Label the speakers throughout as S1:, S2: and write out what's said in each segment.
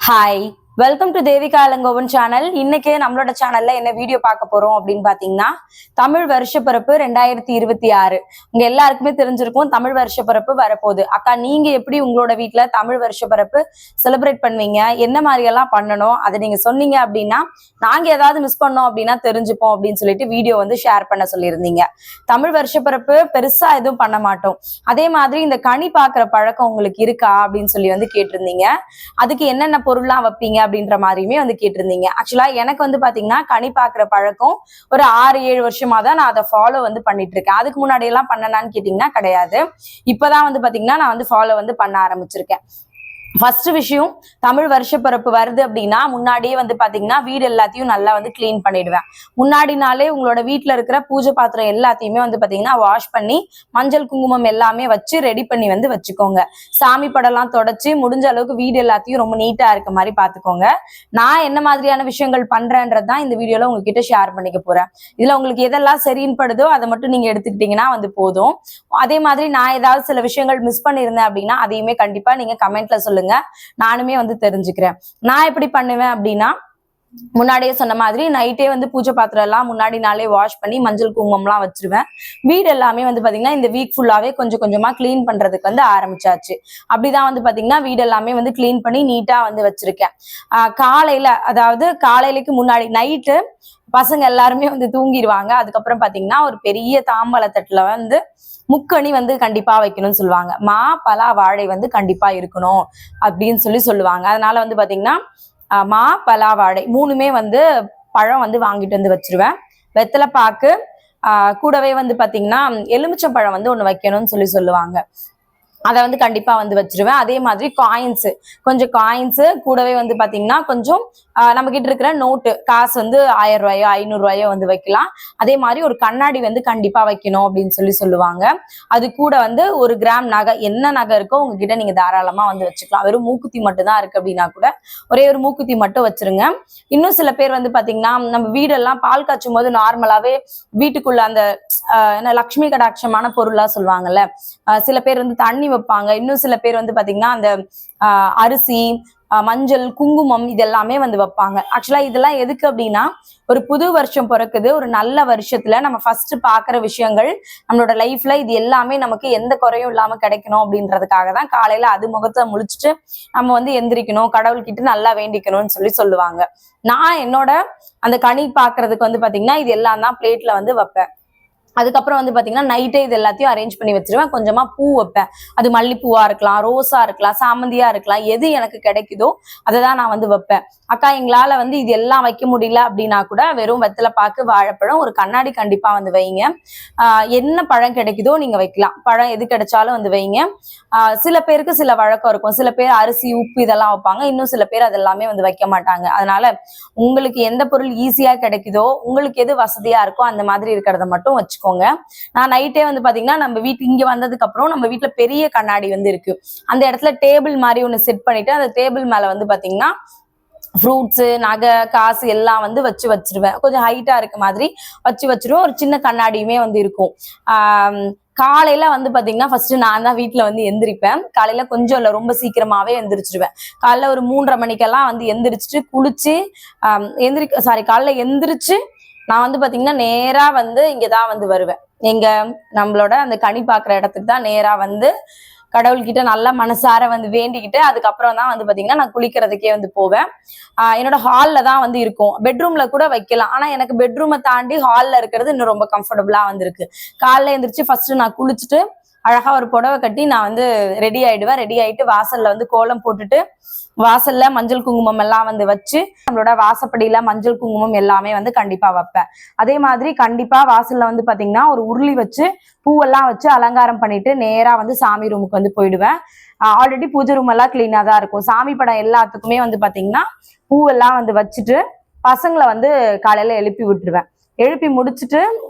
S1: Hi. Welcome to Devika Elangovan channel. இன்னைக்கு நம்மளோட சேனல்ல என்ன வீடியோ பார்க்க போறோம் அப்படின்னு பாத்தீங்கன்னா, தமிழ் வருஷப்பிறப்பு 2026. உங்க எல்லாருக்குமே தெரிஞ்சிருக்கும் தமிழ் வருஷப்பிறப்பு வரப்போகுது. அக்கா நீங்க எப்படி உங்களோட வீட்டுல தமிழ் வருஷப்பிறப்பு செலிப்ரேட் பண்ணுவீங்க, என்ன மாதிரி எல்லாம் பண்ணணும், அதை நீங்க சொன்னீங்க அப்படின்னா நாங்க ஏதாவது மிஸ் பண்ணோம் அப்படின்னா தெரிஞ்சுப்போம் அப்படின்னு சொல்லிட்டு வீடியோ வந்து ஷேர் பண்ண சொல்லியிருந்தீங்க. தமிழ் வருஷப்பிறப்பு பெருசா எதுவும் பண்ண மாட்டோம். அதே மாதிரி இந்த கனி பாக்குற பழக்கம் உங்களுக்கு இருக்கா அப்படின்னு சொல்லி வந்து கேட்டிருந்தீங்க. அதுக்கு என்னென்ன பொருள்லாம் வைப்பீங்க அப்படின்ற மாதிரியுமே வந்து கேட்டிருந்தீங்க. ஆக்சுவலா எனக்கு வந்து பாத்தீங்கன்னா கனி பாக்குற பழக்கம் ஒரு 6-7 வருஷமா தான் நான் அதை ஃபாலோ வந்து பண்ணிட்டு இருக்கேன். அதுக்கு முன்னாடி எல்லாம் பண்ணனான்னு கேட்டீங்கன்னா கிடையாது. இப்பதான் வந்து பாத்தீங்கன்னா நான் வந்து ஃபாலோ வந்து பண்ண ஆரம்பிச்சிருக்கேன். ஃபர்ஸ்ட் விஷயம், தமிழ் வருஷப்பிறப்பு வருது அப்படின்னா முன்னாடியே வந்து பாத்தீங்கன்னா வீடு எல்லாத்தையும் நல்லா வந்து கிளீன் பண்ணிடுவேன். முன்னாடி நாளே உங்களோட வீட்டுல இருக்கிற பூஜை பாத்திரம் எல்லாத்தையுமே வந்து பாத்தீங்கன்னா வாஷ் பண்ணி மஞ்சள் குங்குமம் எல்லாமே வச்சு ரெடி பண்ணி வந்து வச்சுக்கோங்க. சாமி படம்லாம் தொடச்சு முடிஞ்ச அளவுக்கு வீடு எல்லாத்தையும் ரொம்ப நீட்டா இருக்க மாதிரி பாத்துக்கோங்க. நான் என்ன மாதிரியான விஷயங்கள் பண்றேன்றதுதான் இந்த வீடியோல உங்ககிட்ட ஷேர் பண்ணிக்க போறேன். இதுல உங்களுக்கு எதெல்லாம் சரின்னு படுதோ அதை மட்டும் நீங்க எடுத்துக்கிட்டீங்கன்னா வந்து போதும். அதே மாதிரி நான் ஏதாவது சில விஷயங்கள் மிஸ் பண்ணியிருந்தேன் அப்படின்னா அதையுமே கண்டிப்பா நீங்க கமெண்ட்ல சொல்லுங்க, நானுமே வந்து தெரிஞ்சுக்கிறேன். நான் எப்படி பண்ணுவேன் அப்படின்னா, முன்னாடியே சொன்ன மாதிரி நைட்டே வந்து பூஜை பாத்திரம் எல்லாம் முன்னாடி நாளே வாஷ் பண்ணி மஞ்சள் குங்குமம் எல்லாம் வச்சிருவேன். வீடு எல்லாமே வந்து பாத்தீங்கன்னா இந்த வீக் ஃபுல்லாவே கொஞ்சம் கொஞ்சமா கிளீன் பண்றதுக்கு வந்து ஆரம்பிச்சாச்சு. அப்படிதான் வந்து பாத்தீங்கன்னா வீடு எல்லாமே வந்து கிளீன் பண்ணி நீட்டா வந்து வச்சிருக்கேன். காலையில, அதாவது காலையிலக்கு முன்னாடி நைட்டு பசங்க எல்லாருமே வந்து தூங்கிடுவாங்க. அதுக்கப்புறம் பாத்தீங்கன்னா ஒரு பெரிய தாம்பாள தட்டுல வந்து முக்கணி வந்து கண்டிப்பா வைக்கணும்னு சொல்லுவாங்க. மா பலா வாழை வந்து கண்டிப்பா இருக்கணும் அப்படின்னு சொல்லுவாங்க. அதனால வந்து பாத்தீங்கன்னா மா பலா வாழை மூணுமே வந்து பழம் வந்து வாங்கிட்டு வந்து வச்சிருவேன். வெத்தலை பாக்கு, கூடவே வந்து பாத்தீங்கன்னா எலுமிச்சம் பழம் வந்து ஒண்ணு வைக்கணும்னு சொல்லுவாங்க. அதை வந்து கண்டிப்பா வந்து வச்சிருவேன். அதே மாதிரி கொஞ்சம் காயின்ஸ் கூடவே வந்து பாத்தீங்கன்னா கொஞ்சம் நம்ம கிட்ட இருக்கிற நோட்டு காசு வந்து 1000 ரூபாயோ 500 ரூபாயோ வந்து வைக்கலாம். அதே மாதிரி ஒரு கண்ணாடி வந்து கண்டிப்பா வைக்கணும் அப்படின்னு சொல்லுவாங்க. அது கூட வந்து 1 கிராம் நகை, என்ன நகை இருக்கோ உங்ககிட்ட நீங்க தாராளமா வந்து வச்சுக்கலாம். வெறும் மூக்குத்தி மட்டும் தான் இருக்கு அப்படின்னா கூட ஒரே ஒரு மூக்குத்தி மட்டும் வச்சிருங்க. இன்னும் சில பேர் வந்து பாத்தீங்கன்னா நம்ம வீடெல்லாம் பால் காய்ச்சும் போது நார்மலாவே வீட்டுக்குள்ள அந்த லட்சுமி கடாட்சமான பொருளா சொல்லுவாங்கல்ல, சில பேர் வந்து தண்ணி வைப்பாங்க. இன்னும் சில பேர் வந்து பாத்தீங்கன்னா அந்த அரிசி, மஞ்சள், குங்குமம் இதெல்லாமே வந்து வைப்பாங்க. ஆக்சுவலா இதெல்லாம் எதுக்கு அப்படின்னா, ஒரு புது வருஷம் பிறக்குது, ஒரு நல்ல வருஷத்துல நம்ம ஃபர்ஸ்ட் பாக்குற விஷயங்கள் நம்மளோட லைஃப்ல இது எல்லாமே நமக்கு எந்த குறையும் இல்லாம கிடைக்கணும் அப்படின்றதுக்காக தான் காலையில அது முகத்தை முழிச்சுட்டு நம்ம வந்து எந்திரிக்கணும், கடவுள்கிட்ட நல்லா வேண்டிக்கணும்னு சொல்லுவாங்க. நான் என்னோட அந்த கனி பாக்குறதுக்கு வந்து பாத்தீங்கன்னா இது எல்லாம் தான் பிளேட்ல வந்து வைப்பேன். அதுக்கப்புறம் வந்து பாத்தீங்கன்னா நைட்டே இது எல்லாத்தையும் அரேஞ்ச் பண்ணி வச்சிருவேன். கொஞ்சமா பூ வைப்பேன். அது மல்லிப்பூவா இருக்கலாம், ரோஸா இருக்கலாம், சாமந்தியா இருக்கலாம், எது எனக்கு கிடைக்குதோ அதை தான் நான் வந்து வைப்பேன். அக்கா எங்களால வந்து இது எல்லாம் வைக்க முடியல அப்படின்னா கூட வெறும் வெத்தலை பாக்கு, வாழைப்பழம், ஒரு கண்ணாடி கண்டிப்பா வந்து வைங்க. என்ன பழம் கிடைக்குதோ நீங்க வைக்கலாம். பழம் எது கிடைச்சாலும் வந்து வைங்க. சில பேருக்கு சில வழக்கம் இருக்கும். சில பேர் அரிசி, உப்பு இதெல்லாம் வைப்பாங்க. இன்னும் சில பேர் அதெல்லாமே வந்து வைக்க மாட்டாங்க. அதனால உங்களுக்கு எந்த பொருள் ஈஸியா கிடைக்குதோ, உங்களுக்கு எது வசதியா இருக்கோ அந்த மாதிரி இருக்கிறத மட்டும் வச்சுக்கோங்க. நான் நைட்டே வந்து பாத்தீங்கன்னா நம்ம வீட்டு இங்க வந்ததுக்கு அப்புறம் நம்ம வீட்டுல பெரிய கண்ணாடி வந்து இருக்கு. அந்த இடத்துல டேபிள் மாதிரி ஒண்ணு செட் பண்ணிட்டு அந்த டேபிள் மேல வந்து பாத்தீங்கன்னா ஃப்ரூட்ஸு, நகை, காசு எல்லாம் வந்து வச்சிருவேன். கொஞ்சம் ஹைட்டா இருக்க மாதிரி வச்சிருவேன். ஒரு சின்ன கண்ணாடியுமே வந்து இருக்கும். காலையில வந்து பாத்தீங்கன்னா ஃபர்ஸ்ட் நான் தான் வீட்டுல வந்து எந்திரிப்பேன். காலையில கொஞ்சம் இல்ல ரொம்ப சீக்கிரமாவே எந்திரிச்சிருவேன். காலைல ஒரு 3:30 மணிக்கெல்லாம் வந்து எந்திரிச்சிட்டு குளிச்சு காலைல எந்திரிச்சு நான் வந்து பாத்தீங்கன்னா நேரா வந்து இங்கதான் வந்து வருவேன். எங்க நம்மளோட அந்த கனி பாக்குற இடத்துக்கு தான் நேரா வந்து கடவுள்கிட்ட நல்லா மனசார வந்து வேண்டிக்கிட்டு அதுக்கப்புறம் தான் வந்து பாத்தீங்கன்னா நான் குளிக்கிறதுக்கே வந்து போவேன். என்னோட ஹால்ல தான் வந்து இருக்கும். பெட்ரூம்ல கூட வைக்கலாம். ஆனா எனக்கு பெட்ரூமை தாண்டி ஹால்ல இருக்கிறது இன்னும் ரொம்ப கம்ஃபர்டபுளா வந்து இருக்கு. காலைல எந்திரிச்சு ஃபர்ஸ்ட் நான் குளிச்சுட்டு அழகா ஒரு புடவை கட்டி நான் வந்து ரெடி ஆயிடுவேன். ரெடி ஆயிட்டு வாசல்ல வந்து கோலம் போட்டுட்டு வாசல்ல மஞ்சள் குங்குமம் எல்லாம் வந்து வச்சு நம்மளோட வாசப்படியில மஞ்சள் குங்குமம் எல்லாமே வந்து கண்டிப்பா வைப்பேன். அதே மாதிரி கண்டிப்பா வாசல்ல வந்து பாத்தீங்கன்னா ஒரு உருளி வச்சு பூவெல்லாம் வச்சு அலங்காரம் பண்ணிட்டு நேரா வந்து சாமி ரூமுக்கு வந்து போயிடுவேன். ஆல்ரெடி பூஜை ரூம் எல்லாம் கிளீனா தான் இருக்கும். சாமி படம் எல்லாத்துக்குமே வந்து பாத்தீங்கன்னா பூவெல்லாம் வந்து வச்சுட்டு பசங்களை வந்து காலையில எழுப்பி விட்டுருவேன். எழுப்பி முடிச்சுட்டு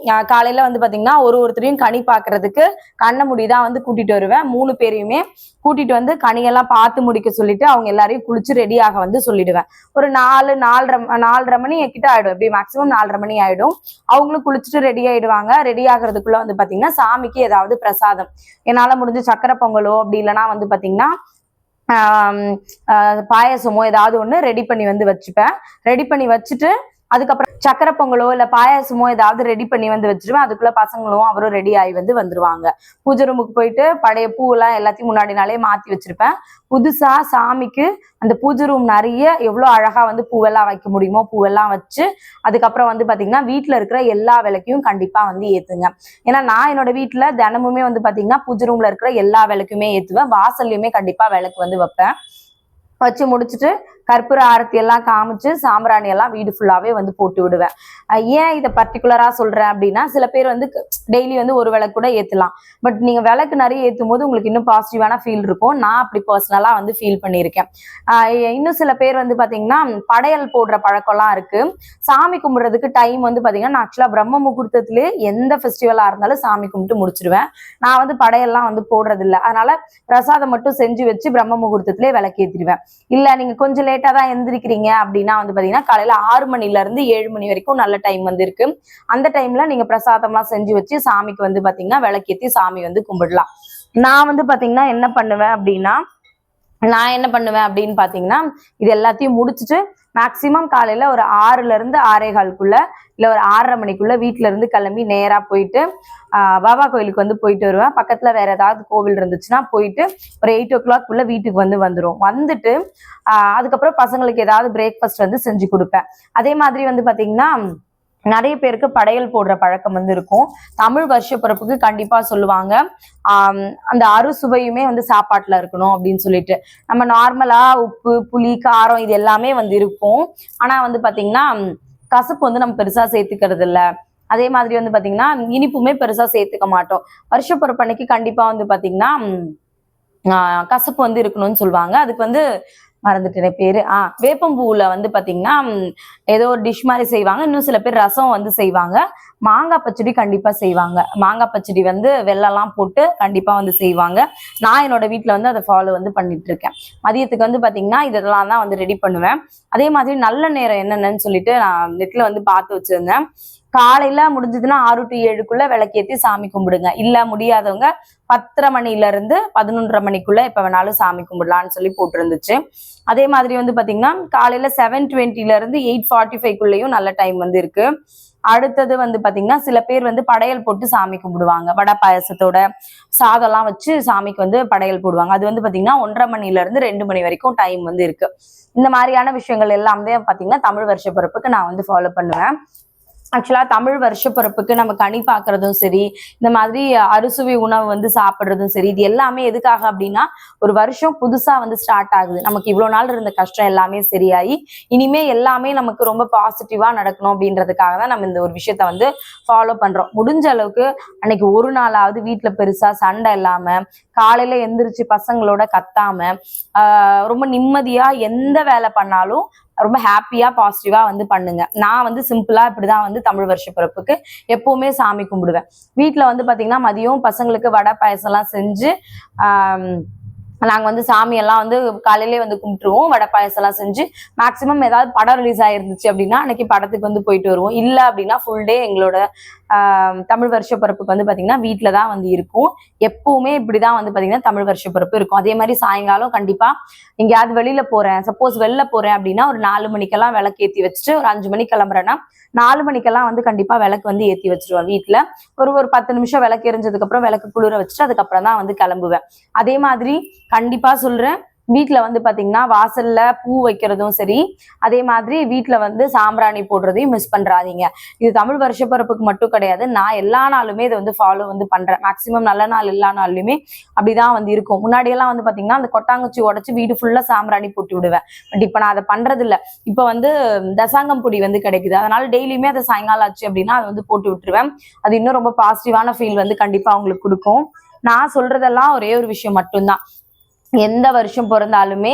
S1: காலையில வந்து பாத்தீங்கன்னா ஒருத்தரையும் கனி பாக்குறதுக்கு கண்ணை முடிதான் வந்து கூட்டிட்டு வருவேன். 3 பேரையுமே கூட்டிட்டு வந்து கனியெல்லாம் பார்த்து முடிக்க சொல்லிட்டு அவங்க எல்லாரையும் குளிச்சு ரெடியாக வந்து சொல்லிடுவேன். ஒரு 4:30 மணி கிட்ட ஆயிடும். எப்படி மேக்சிமம் 4:30 மணி ஆயிடும். அவங்களும் குளிச்சுட்டு ரெடி ஆயிடுவாங்க. ரெடி ஆகுறதுக்குள்ள வந்து பாத்தீங்கன்னா சாமிக்கு ஏதாவது பிரசாதம், என்னால முடிஞ்ச சக்கரை பொங்கலோ அப்படி இல்லைன்னா வந்து பாத்தீங்கன்னா பாயசமோ ஏதாவது ஒண்ணு ரெடி பண்ணி வந்து வச்சுப்பேன். ரெடி பண்ணி வச்சுட்டு அதுக்கப்புறம் சக்கரை பொங்கலோ இல்ல பாயாசமோ ஏதாவது ரெடி பண்ணி வந்து வச்சிருவேன். அதுக்குள்ள பசங்களும் அவரும் ரெடி ஆகி வந்து வந்துருவாங்க. பூஜை ரூமுக்கு போயிட்டு பழைய பூவெல்லாம் எல்லாத்தையும் முன்னாடி நாளே மாத்தி வச்சிருப்பேன். புதுசா சாமிக்கு அந்த பூஜை ரூம் நிறைய எவ்வளவு அழகா வந்து பூவெல்லாம் வைக்க முடியுமோ பூவெல்லாம் வச்சு அதுக்கப்புறம் வந்து பாத்தீங்கன்னா வீட்டுல இருக்கிற எல்லா விளக்கையும் கண்டிப்பா வந்து ஏத்துங்க. ஏன்னா நான் என்னோட வீட்டுல தினமுமே வந்து பாத்தீங்கன்னா பூஜை ரூம்ல இருக்கிற எல்லா விளக்குமே ஏத்துவேன். வாசல்லையுமே கண்டிப்பா விளக்கு வந்து வைப்பேன். வச்சு முடிச்சுட்டு கற்பூர ஆரத்தி எல்லாம் காமிச்சு சாம்பிராணி எல்லாம் வீடு ஃபுல்லாவே வந்து போட்டு விடுவேன். ஏன் இதை பர்டிகுலரா சொல்றேன் அப்படின்னா சில பேர் வந்து டெய்லி வந்து ஒரு விளக்கு கூட ஏத்தலாம். பட் நீங்க விளக்கு நிறைய ஏத்தும் போது உங்களுக்கு இன்னும் பாசிட்டிவான ஃபீல் இருக்கும். நான் அப்படி பர்சனலா வந்து ஃபீல் பண்ணியிருக்கேன். இன்னும் சில பேர் வந்து பாத்தீங்கன்னா படையல் போடுற பழக்கம்லாம் இருக்கு. சாமி கும்பிடுறதுக்கு டைம் வந்து பாத்தீங்கன்னா நான் ஆக்சுவலா பிரம்ம முகூர்த்தத்திலே எந்த ஃபெஸ்டிவலா இருந்தாலும் சாமி கும்பிட்டு முடிச்சிருவேன். நான் வந்து படையெல்லாம் வந்து போடுறது இல்லை. அதனால பிரசாதம் மட்டும் செஞ்சு வச்சு பிரம்ம முகூர்த்தத்திலே விளக்கு ஏற்றிடுவேன். இல்ல நீங்க கொஞ்சம் லேட்டா தான் எந்திரிக்கிறீங்க அப்படின்னா வந்து பாத்தீங்கன்னா காலையில 6 மணில இருந்து 7 மணி வரைக்கும் நல்ல டைம் வந்து இருக்கு. அந்த டைம்ல நீங்க பிரசாதம்லாம் செஞ்சு வச்சு சாமிக்கு வந்து பாத்தீங்கன்னா விளக்கேத்தி சாமி வந்து கும்பிடலாம். நான் வந்து பாத்தீங்கன்னா என்ன பண்ணுவேன் அப்படின்னு பாத்தீங்கன்னா இது எல்லாத்தையும் முடிச்சுட்டு மேக்சிமம் காலையில ஒரு 6ல இருந்து 6:15 இல்ல ஒரு 6:30 மணிக்குள்ள வீட்டுல இருந்து கிளம்பி நேரா போயிட்டு பாபா கோயிலுக்கு வந்து போயிட்டு வருவேன். பக்கத்துல வேற ஏதாவது கோவில் இருந்துச்சுன்னா போயிட்டு ஒரு 8 o'clock வீட்டுக்கு வந்துரும். வந்துட்டு அதுக்கப்புறம் பசங்களுக்கு ஏதாவது பிரேக்ஃபாஸ்ட் வந்து செஞ்சு கொடுப்பேன். அதே மாதிரி வந்து பாத்தீங்கன்னா நிறைய பேருக்கு படையல் போடுற பழக்கம் வந்து இருக்கும். தமிழ் வருஷ பிறப்புக்கு கண்டிப்பா சொல்லுவாங்க அந்த அறுசுவையுமே வந்து சாப்பாட்டுல இருக்கணும் அப்படின்னு சொல்லிட்டு. நம்ம நார்மலா உப்பு புளி காரம் இது எல்லாமே வந்து இருக்கும். ஆனா வந்து பாத்தீங்கன்னா கசப்பு வந்து நம்ம பெருசா சேர்த்துக்கிறது இல்ல. அதே மாதிரி வந்து பாத்தீங்கன்னா இனிப்புமே பெருசா சேர்த்துக்க மாட்டோம். வருஷ பிறப்பு அன்னைக்கு கண்டிப்பா வந்து பாத்தீங்கன்னா கசப்பு வந்து இருக்கணும்னு சொல்லுவாங்க. அதுக்கு வந்து மறந்துட்டேன் பேரு வேப்பம்பூல வந்து பாத்தீங்கன்னா ஏதோ ஒரு டிஷ் மாதிரி செய்வாங்க. இன்னும் சில பேர் ரசம் வந்து செய்வாங்க. மாங்காய் பச்சடி கண்டிப்பா செய்வாங்க. மாங்காய் பச்சடி வந்து வெள்ளம்லாம் போட்டு கண்டிப்பா வந்து செய்வாங்க. நான் என்னோட வீட்டுல வந்து அதை ஃபாலோ வந்து பண்ணிட்டு இருக்கேன். மதியத்துக்கு வந்து பாத்தீங்கன்னா இதெல்லாம் தான் வந்து ரெடி பண்ணுவேன். அதே மாதிரி நல்ல நேரம் என்னென்னு சொல்லிட்டு நான் நெட்ல வந்து பார்த்து வச்சிருந்தேன். காலையில முடிஞ்சதுன்னா 6 to 7க்குள்ள விளக்கேத்தி சாமி கும்பிடுங்க. இல்ல முடியாதவங்க 10:30 மணில இருந்து 11:30 மணிக்குள்ள எப்ப வேணாலும் சாமி கும்பிடலாம்னு சொல்லி போட்டிருந்துச்சு. அதே மாதிரி வந்து பாத்தீங்கன்னா காலையில 7:20ல இருந்து 8:45க்குள்ளேயும் நல்ல டைம் வந்து இருக்கு. அடுத்தது வந்து பாத்தீங்கன்னா சில பேர் வந்து படையல் போட்டு சாமி கும்பிடுவாங்க. வடை பாயசத்தோட சாதம்லாம் வச்சு சாமிக்கு வந்து படையல் போடுவாங்க. அது வந்து பாத்தீங்கன்னா 1:30 மணில இருந்து 2 மணி வரைக்கும் டைம் வந்து இருக்கு. இந்த மாதிரியான விஷயங்கள் எல்லாமே பாத்தீங்கன்னா தமிழ் வருஷ பிறப்புக்கு நான் வந்து ஃபாலோ பண்ணுவேன். ஆக்சுவலா தமிழ் வருஷ பிறப்புக்கு நம்ம கனி பாக்குறதும் சரி, இந்த மாதிரி அறுசுவை உணவு வந்து சாப்பிடுறதும் சரி, இது எல்லாமே எதுக்காக அப்படின்னா ஒரு வருஷம் புதுசா வந்து ஸ்டார்ட் ஆகுது. நமக்கு இவ்வளவு நாள் இருந்த கஷ்டம் எல்லாமே சரியாயி இனிமே எல்லாமே நமக்கு ரொம்ப பாசிட்டிவா நடக்கணும் அப்படின்றதுக்காக தான் நம்ம இந்த ஒரு விஷயத்த வந்து ஃபாலோ பண்றோம். முடிஞ்ச அளவுக்கு அன்னைக்கு ஒரு நாளாவது வீட்டுல பெருசா சண்டை இல்லாம காலையில எந்திரிச்சு பசங்களோட கத்தாம ரொம்ப நிம்மதியா எந்த வேலை பண்ணாலும் ரொம்ப ஹாப்பியா பாசிட்டிவா வந்து பண்ணுங்க. நான் வந்து சிம்பிளா இப்படிதான் வந்து தமிழ் வருஷ பிறப்புக்கு எப்பவுமே சாமி கும்பிடுவேன். வீட்டுல வந்து பாத்தீங்கன்னா மதியம் பசங்களுக்கு வடை பாயசம் எல்லாம் செஞ்சு நாங்க வந்து சாமியெல்லாம் வந்து காலையிலேயே வந்து கும்பிட்டுருவோம். வடை பாயசம் எல்லாம் செஞ்சு மேக்சிமம் ஏதாவது படம் ரிலீஸ் ஆயிருந்துச்சு அப்படின்னா அன்னைக்கு படத்துக்கு வந்து போயிட்டு வருவோம். இல்ல அப்படின்னா ஃபுல் டே எங்களோட தமிழ் வருஷ பிறப்புக்கு வந்து பாத்தீங்கன்னா வீட்டுலதான் வந்து இருக்கும். எப்பவுமே இப்படிதான் வந்து பாத்தீங்கன்னா தமிழ் வருஷ பிறப்பு இருக்கும். அதே மாதிரி சாயங்காலம் கண்டிப்பா எங்கேயாவது வெளியில போறேன், சப்போஸ் வெளில போறேன் அப்படின்னா ஒரு 4 மணிக்கெல்லாம் விளக்கு ஏத்தி வச்சுட்டு ஒரு 5 மணிக்கு கிளம்புறேன்னா 4 மணிக்கெல்லாம் வந்து கண்டிப்பா விளக்கு வந்து ஏத்தி வச்சிருவேன். வீட்டுல ஒரு 10 நிமிஷம் விளக்கு எரிஞ்சதுக்கு அப்புறம் விளக்கு குளிர வச்சுட்டு அதுக்கப்புறம் தான் வந்து கிளம்புவேன். அதே மாதிரி கண்டிப்பா சொல்றேன், வீட்டுல வந்து பாத்தீங்கன்னா வாசல்ல பூ வைக்கிறதும் சரி, அதே மாதிரி வீட்டுல வந்து சாம்பிராணி போடுறதையும் மிஸ் பண்றாதீங்க. இது தமிழ் வருஷ பிறப்புக்கு மட்டும் கிடையாது. நான் எல்லா நாளுமே இதை வந்து ஃபாலோ வந்து பண்றேன். மேக்சிமம் நல்ல நாள் எல்லா நாளுமே அப்படிதான் வந்து இருக்கும். முன்னாடி எல்லாம் வந்து பாத்தீங்கன்னா அந்த கொட்டாங்குச்சி உடைச்சு வீடு ஃபுல்லா சாம்பிராணி போட்டு விடுவேன். பட் இப்ப நான் அதை பண்றது இல்ல. இப்ப வந்து தசாங்கம் பொடி வந்து கிடைக்குது. அதனால டெய்லியுமே அதை சாயங்காலம் ஆச்சு அப்படின்னா அதை வந்து போட்டு விட்டுருவேன். அது இன்னும் ரொம்ப பாசிட்டிவான ஃபீல் வந்து கண்டிப்பா அவங்களுக்கு கொடுக்கும். நான் சொல்றதெல்லாம் ஒரே ஒரு விஷயம் மட்டும்தான். எந்த வருஷம் பிறந்தாலுமே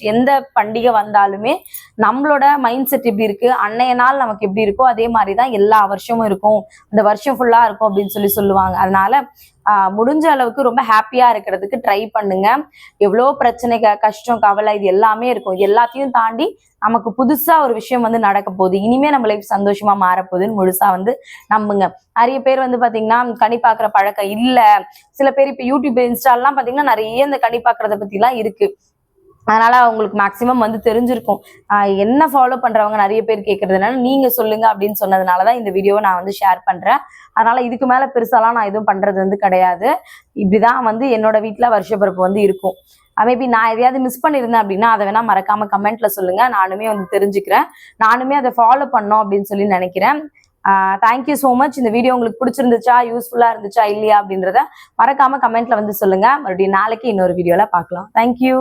S1: எந்த பண்டிகை வந்தாலுமே நம்மளோட மைண்ட் செட் எப்படி இருக்கு, அன்னைய நாள் நமக்கு எப்படி இருக்கோ அதே மாதிரிதான் எல்லா வருஷமும் இருக்கும். இந்த வருஷம் ஃபுல்லா இருக்கும் அப்படின்னு சொல்லுவாங்க. அதனால முடிஞ்ச அளவுக்கு ரொம்ப ஹாப்பியா இருக்கிறதுக்கு ட்ரை பண்ணுங்க. எவ்வளோ பிரச்சனை கஷ்டம் கவலை இது எல்லாமே இருக்கும். எல்லாத்தையும் தாண்டி நமக்கு புதுசா ஒரு விஷயம் வந்து நடக்க போகுது. இனிமே நம்ம லைஃப் சந்தோஷமா மாறப்போகுதுன்னு முழுசா வந்து நம்புங்க. நிறைய பேர் வந்து பாத்தீங்கன்னா கனி பாக்குற பழக்கம் இல்ல. சில பேர் இப்ப யூடியூப் இன்ஸ்டால்லாம் பாத்தீங்கன்னா நிறைய இந்த கனி பாக்குறத பத்தி எல்லாம் இருக்கு. அதனால உங்களுக்கு மேக்சிமம் வந்து தெரிஞ்சிருக்கும். என்ன ஃபாலோ பண்றவங்க நிறைய பேர் கேட்கறதுனால நீங்க சொல்லுங்க அப்படின்னு சொன்னதுனாலதான் இந்த வீடியோவை நான் வந்து ஷேர் பண்றேன். அதனால இதுக்கு மேல பெருசாலாம் நான் எதுவும் பண்றது வந்து கிடையாது. இப்படிதான் வந்து என்னோட வீட்டுல வருஷப்பிறப்பு வந்து இருக்கும். மேபி நான் எதையாவது மிஸ் பண்ணியிருந்தேன் அப்படின்னா அதை வேணா மறக்காம கமெண்ட்ல சொல்லுங்க. நானுமே வந்து தெரிஞ்சுக்கிறேன். நானுமே அதை ஃபாலோ பண்ணோம் அப்படின்னு சொல்லி நினைக்கிறேன். Thank you so much. இந்த வீடியோ உங்களுக்கு பிடிச்சிருந்துச்சா, யூஸ்ஃபுல்லா இருந்துச்சா இல்லையா அப்படின்றத மறக்காம கமெண்ட்ல வந்து சொல்லுங்க. மறுபடியும் நாளைக்கு இன்னொரு வீடியோல பார்க்கலாம். தேங்க்யூ.